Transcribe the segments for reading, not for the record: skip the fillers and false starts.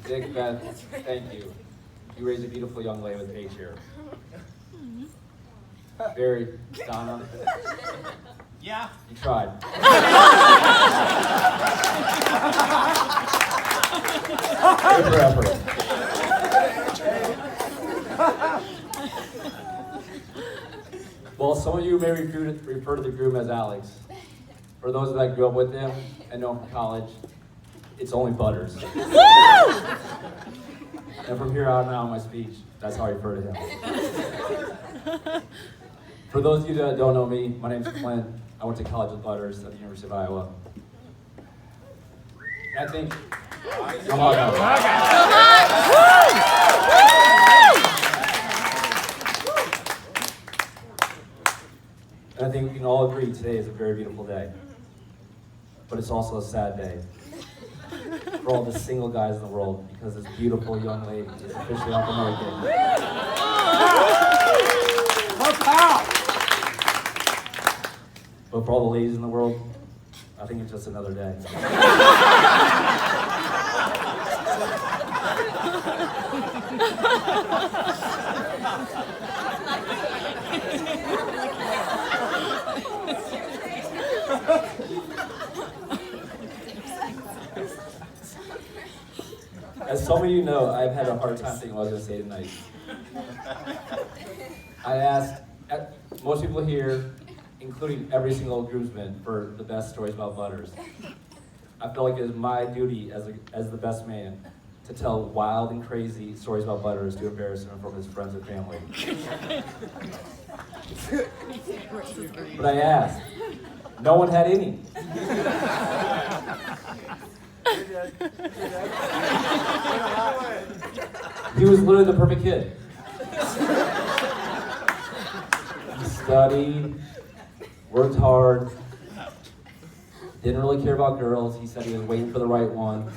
Nick, Beth, thank you. You raised a beautiful young lady with H here. Barry, Donna. Yeah. You tried. Good for effort. Well, some of you may refer to the groom as Alex. For those that grew up with him and know him from college, it's only Butters. And from here on out in my speech, that's how I refer to him. For those of you that don't know me, my name's Clint. I went to college with Butters at the University of Iowa. And I think, come on now. And I think we can all agree today is a very beautiful day. But it's also a sad day for all the single guys in the world because this beautiful young lady is officially off the market. But for all the ladies in the world, I think it's just another day. As some of you know, I've had a hard time thinking what I was going to say tonight. I asked most people here, including every single groomsman, for the best stories about Butters. I feel like it is my duty as the best man to tell wild and crazy stories about Butters to embarrass him from his friends and family. But I asked. No one had any. He was literally the perfect kid. He studied, worked hard, didn't really care about girls. He said he was waiting for the right one.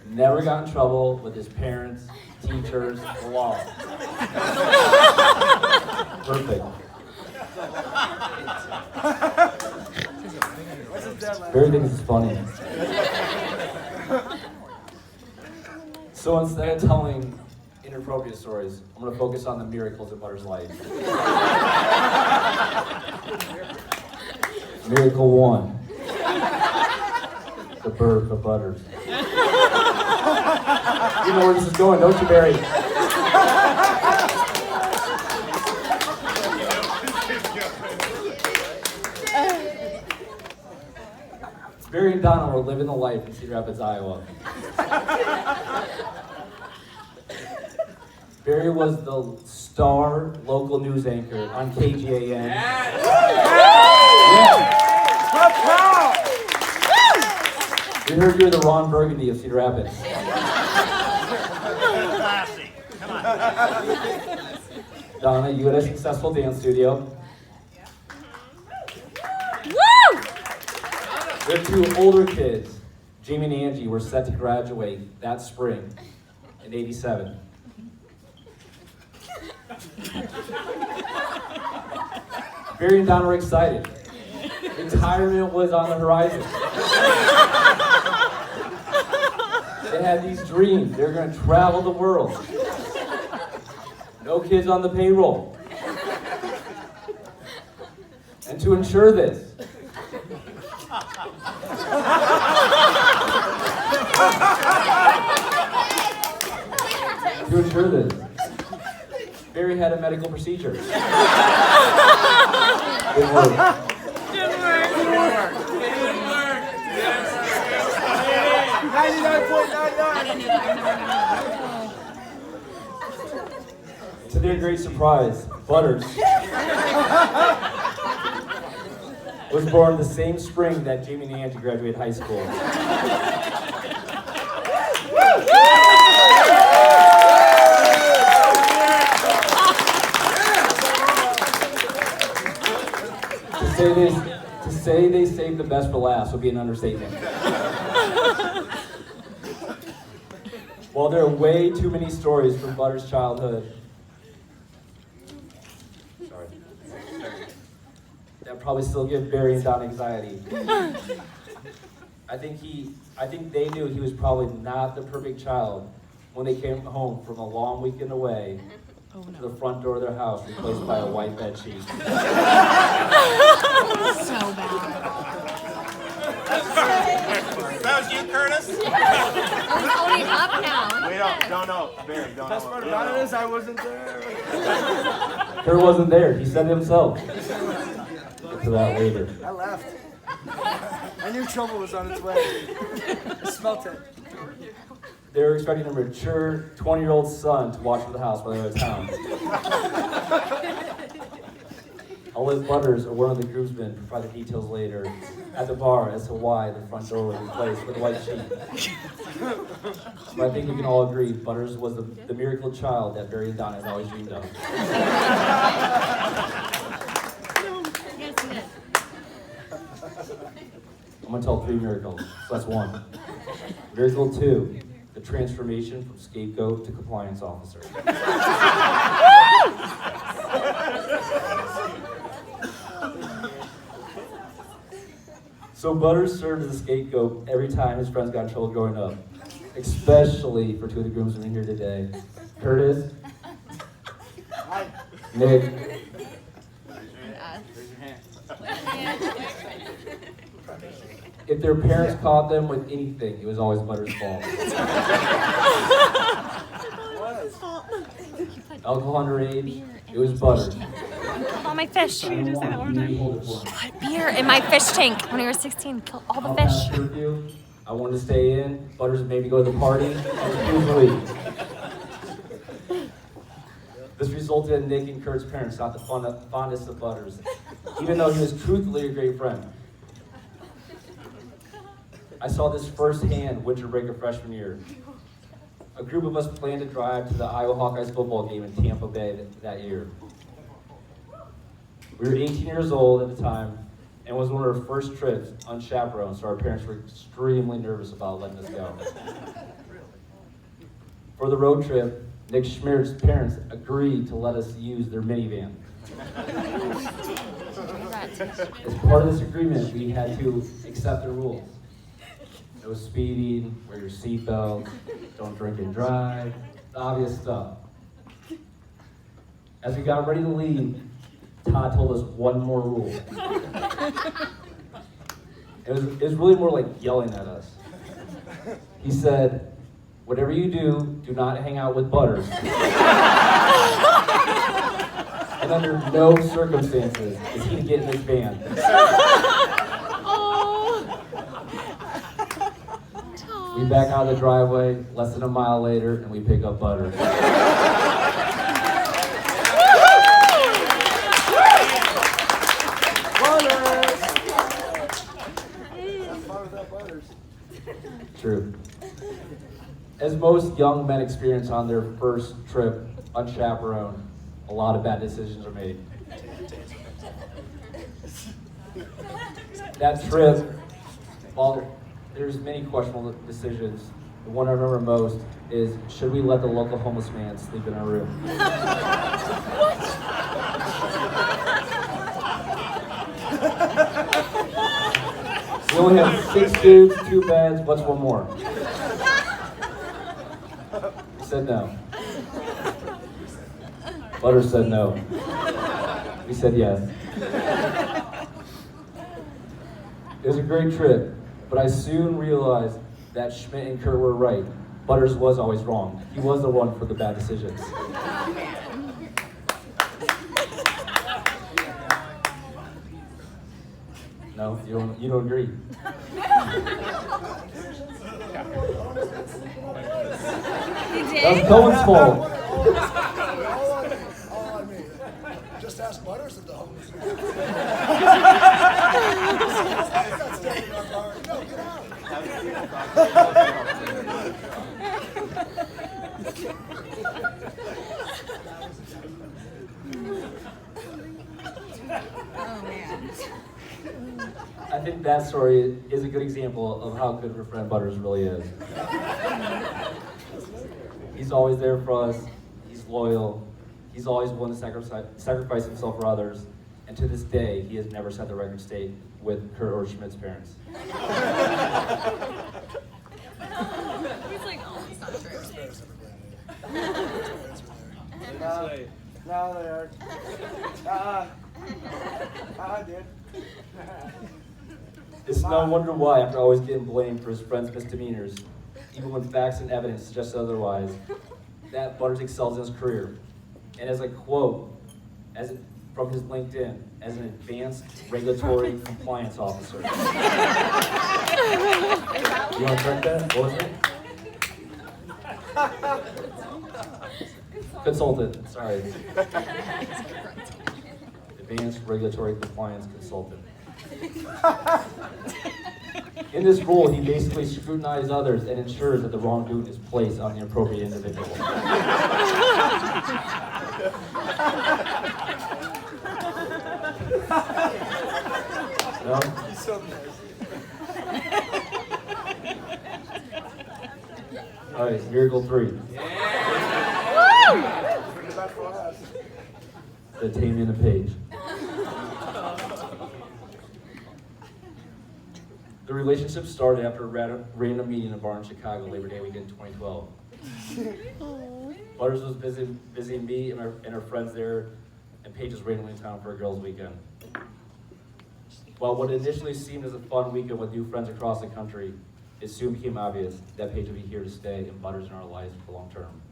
Never got in trouble with his parents, teachers, the law. Perfect. Barry thinks it's funny. So instead of telling inappropriate stories, I'm going to focus on the miracles in Butters' life. Miracle 1. The birth of Butters. You know where this is going, don't you, Barry? Barry and Donna were living the life in Cedar Rapids, Iowa. Barry was the star local news anchor on KGAN. Yeah. We heard you're the Ron Burgundy of Cedar Rapids. Classy. Come on. Donna, you had a successful dance studio. Their two older kids, Jamie and Angie, were set to graduate that spring in '87. Barry and Donna were excited. Retirement was on the horizon. They had these dreams. They were going to travel the world. No kids on the payroll. And to ensure this, Barry had a medical procedure. Didn't work. Didn't work. 99.99. To their great surprise, Butters was born the same spring that Jamie and Angie graduated high school. To say they saved the best for last would be an understatement. While there are way too many stories from Butters' childhood, that probably still give Barry and Donna anxiety, I think they knew he was probably not the perfect child when they came home from a long weekend away to the front door of their house, replaced by a white bed sheet. So bad. That was you, Curtis? I'm owning up now. We don't know. Barry, don't Best know. part about it is I wasn't there. Kurt wasn't there, he said it himself. Get to that later. I left. I knew trouble was on its way. I smelt it. They were expecting a mature 20-year-old son to watch for the house while they were out of town. I'll let Butters, or one of the groomsmen, provide the details later at the bar as to why the front door was replaced with a white sheet. But I think we can all agree Butters was the miracle child that Barry and Don has always dreamed of. Yes, yes. I'm gonna tell 3 miracles, so that's 1. Miracle 2, the transformation from scapegoat to compliance officer. So Butters served as a scapegoat every time his friends got in trouble growing up, especially for 2 of the groomsmen here today, Curtis, Nick, if their parents caught them with anything, it was always Butters' fault. Alcohol underage, it was Butters. All my fish. I didn't want you to hold it for him. Beer in my fish tank when we were 16. Killed all the Out fish. past curfew, I wanted to stay in. Butters made me go to the party, and refused to leave. This resulted in Nick and Kurt's parents not the fondest of Butters, even though he was truthfully a great friend. I saw this firsthand winter break of freshman year. A group of us planned to drive to the Iowa Hawkeyes football game in Tampa Bay that year. We were 18 years old at the time, and it was one of our first trips unchaperoned, so our parents were extremely nervous about letting us go. For the road trip, Nick Schmiert's parents agreed to let us use their minivan. As part of this agreement, we had to accept the rules. No speeding, wear your seatbelt, don't drink and drive, the obvious stuff. As we got ready to leave, Todd told us one more rule. It was really more like yelling at us. He said, whatever you do not hang out with Butters. And under no circumstances is he to get in this van. We back out of the driveway, less than a mile later, and we pick up Butters. True. As most young men experience on their first trip unchaperoned, a lot of bad decisions are made. That trip, while there's many questionable decisions, the one I remember most is, should we let the local homeless man sleep in our room? We only have 6 dudes, 2 beds, what's one more? We said no. Butters said no. We said yes. It was a great trip, but I soon realized that Schmidt and Kurt were right. Butters was always wrong. He was the one for the bad decisions. No, you don't agree. That was Cohen's fault. All on me. Just ask Butters at the homeless man. That's taking our car. No, get out. Oh man. I think that story is a good example of how good of a friend Butters really is. He's always there for us. He's loyal. He's always willing to sacrifice himself for others. And to this day, he has never set the record straight with Kurt or Schmidt's parents. like, oh, it's not true. No, they aren't. Dude. It's no wonder why, after always getting blamed for his friend's misdemeanors, even when facts and evidence suggest otherwise, that Butters excels in his career. And as a quote, from his LinkedIn, as an advanced regulatory compliance officer. You want to correct that? What was it? Consultant, sorry. Advanced regulatory compliance consultant. In this role, he basically scrutinizes others and ensures that the wrongdoing is placed on the appropriate individual. No? He's so nice. All right, Miracle 3. Bring it back for us. The Tammy and the Page. The relationship started after a random meeting in a bar in Chicago, Labor Day weekend 2012. Butters was visiting me and her friends there, and Paige was randomly in town for a girls' weekend. While what initially seemed as a fun weekend with new friends across the country, it soon became obvious that Paige would be here to stay and Butters in our lives for the long term.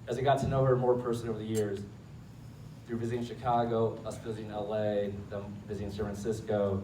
As I got to know her more personally over the years, through visiting Chicago, us visiting LA, them visiting San Francisco,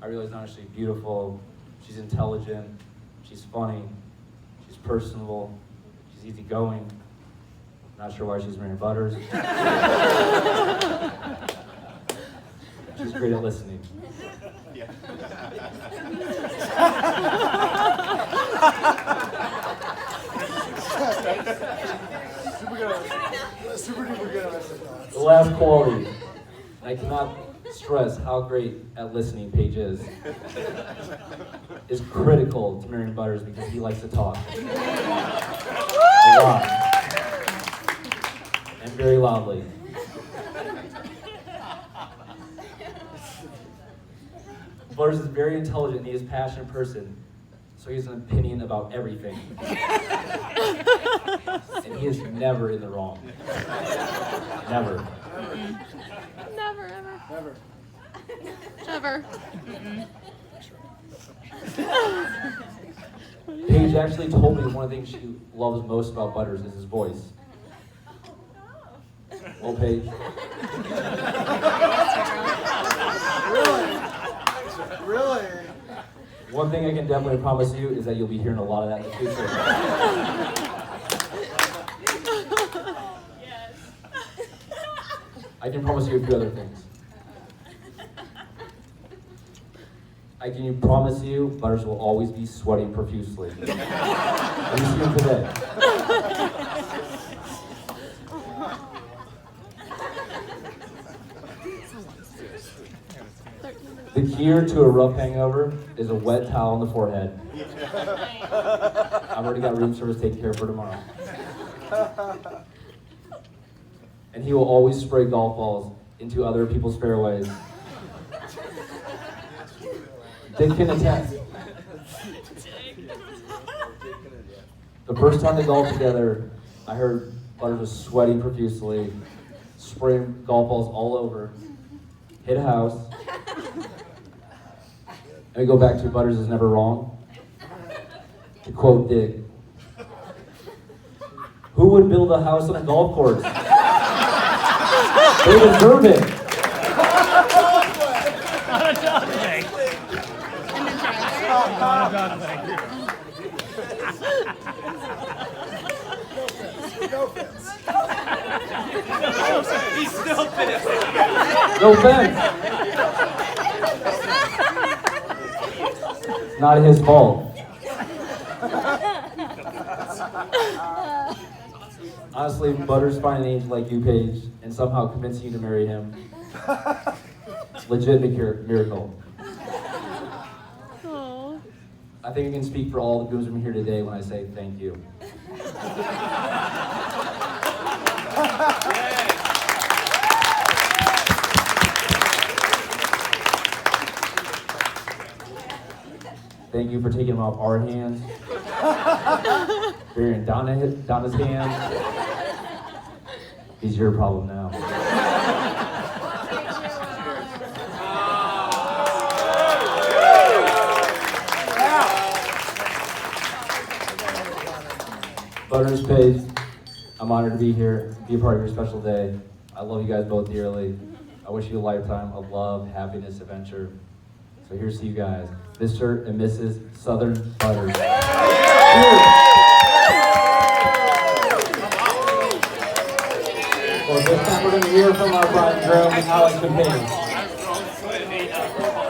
I realized not only she's beautiful, she's intelligent, she's funny, she's personable, she's easygoing. Not sure why she's marrying Butters. She's great at listening. Yeah. Super duper good at listening. The last quality, I cannot stress how great at listening Paige is critical to marrying Butters because he likes to talk. A lot. And very loudly. Butters is very intelligent and he is a passionate person, so he has an opinion about everything. And he is never in the wrong. Never. Never, ever. Never. Never. Paige actually told me one of the things she loves most about Butters is his voice. Oh, Paige. Really? One thing I can definitely promise you is that you'll be hearing a lot of that in the future. I can promise you a few other things. I can promise you Butters will always be sweating profusely. And you see him today. The cure to a rough hangover is a wet towel on the forehead. I've already got room service taken care of for tomorrow. And he will always spray golf balls into other people's fairways. Dick can attest. The first time they golfed together, I heard Butters was sweating profusely, spraying golf balls all over, hit a house. And we go back to Butters is never wrong. To quote Dick, who would build a house on a golf course? They deserve it. No offense. He's still pissed. No offense. It's not his fault. Honestly, Butters finding an angel like you, Paige, and somehow convincing you to marry him. Legit miracle. I think I can speak for all the groomsmen here today when I say thank you. Thank you for taking them off our hands. They're in Donna's hands. He's your problem now. Butters Page, I'm honored to be here, be a part of your special day. I love you guys both dearly. I wish you a lifetime of love, happiness, adventure. So here's to you guys, Mr. and Mrs. Southern Butters. Well, this time we're going to hear from our bride and groom, Alex and Paige.